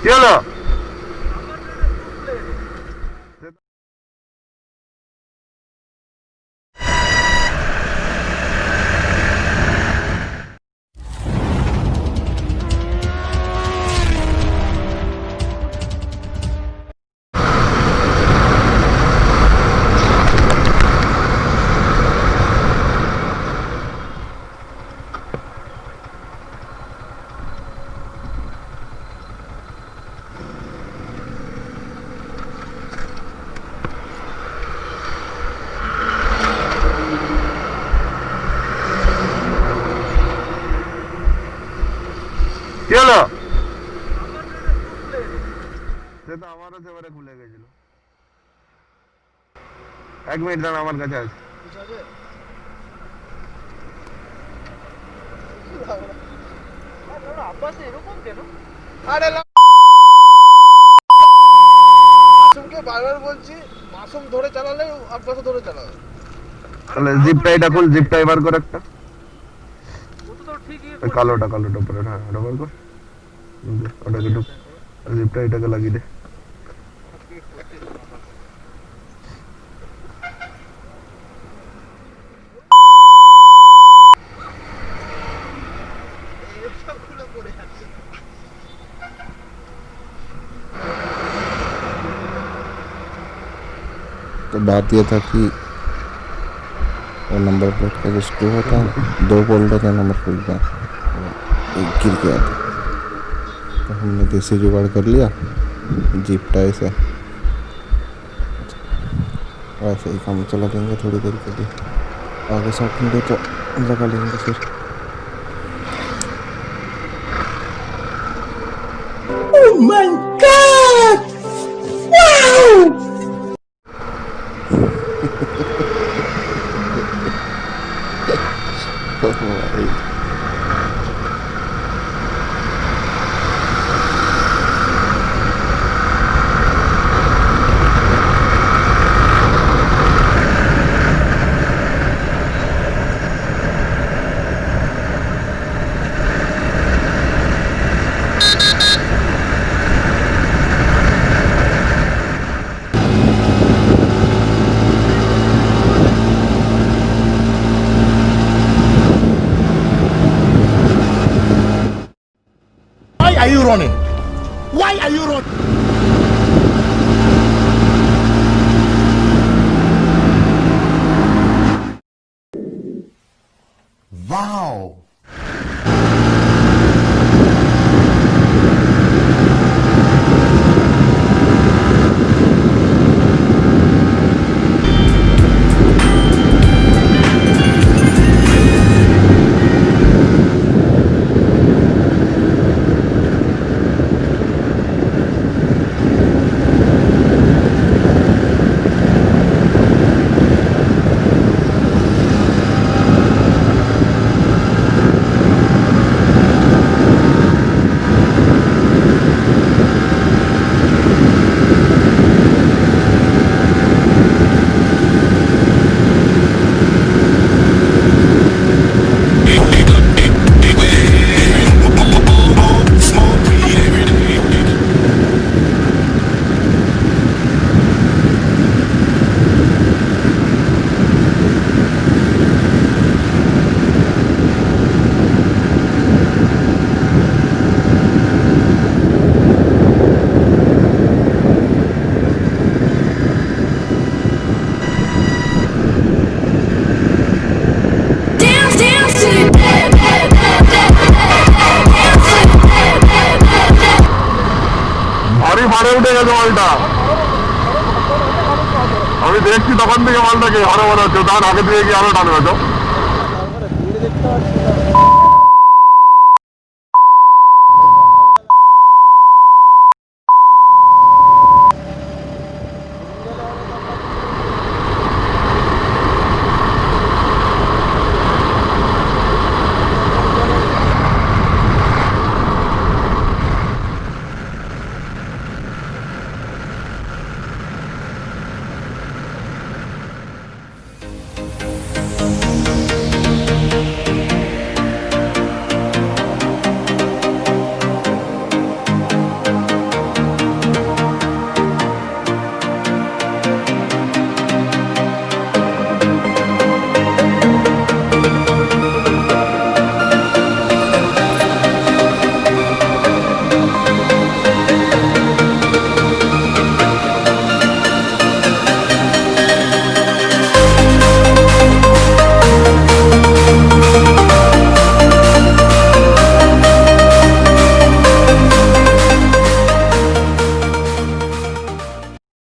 কি হলো? কি হলো? সে তো আমারও সেবারে খুলে গেছিল। 1 মিনিট দাঁড়া, আমার কাছে আছে। মাসুমকে বারবার বলছি, মাসুম ধরে চালালে আব্বাসও ধরে চালাবে। তাহলে জিপটা এটা খুল, জিপটা এবার কর একটা। কালোটা উপরে, হ্যাঁ এটা বার কর। ওটাকে ঢুক, জিপটা এটাকে লাগিয়ে দে। तो बात ये था कि वो नंबर प्लेट का जो स्क्रू होता है, 2 बोल्ट का नंबर प्लेट का, एक गिर गया था। तो हमने देसी जुगाड़ कर लिया, जीप टाई से वैसे ही काम चला लेंगे थोड़ी देर के लिए, आगे सॉकेट तो लगा लेंगे फिर। Oh my God! Wow! Why are you running? Why are you running? Wow! উঠে গেছে মালটা, আমি দেখছি তখন থেকে মালটাকে হরো হচ্ছে, তার আগে থেকে গিয়ে আরো টানবে তো।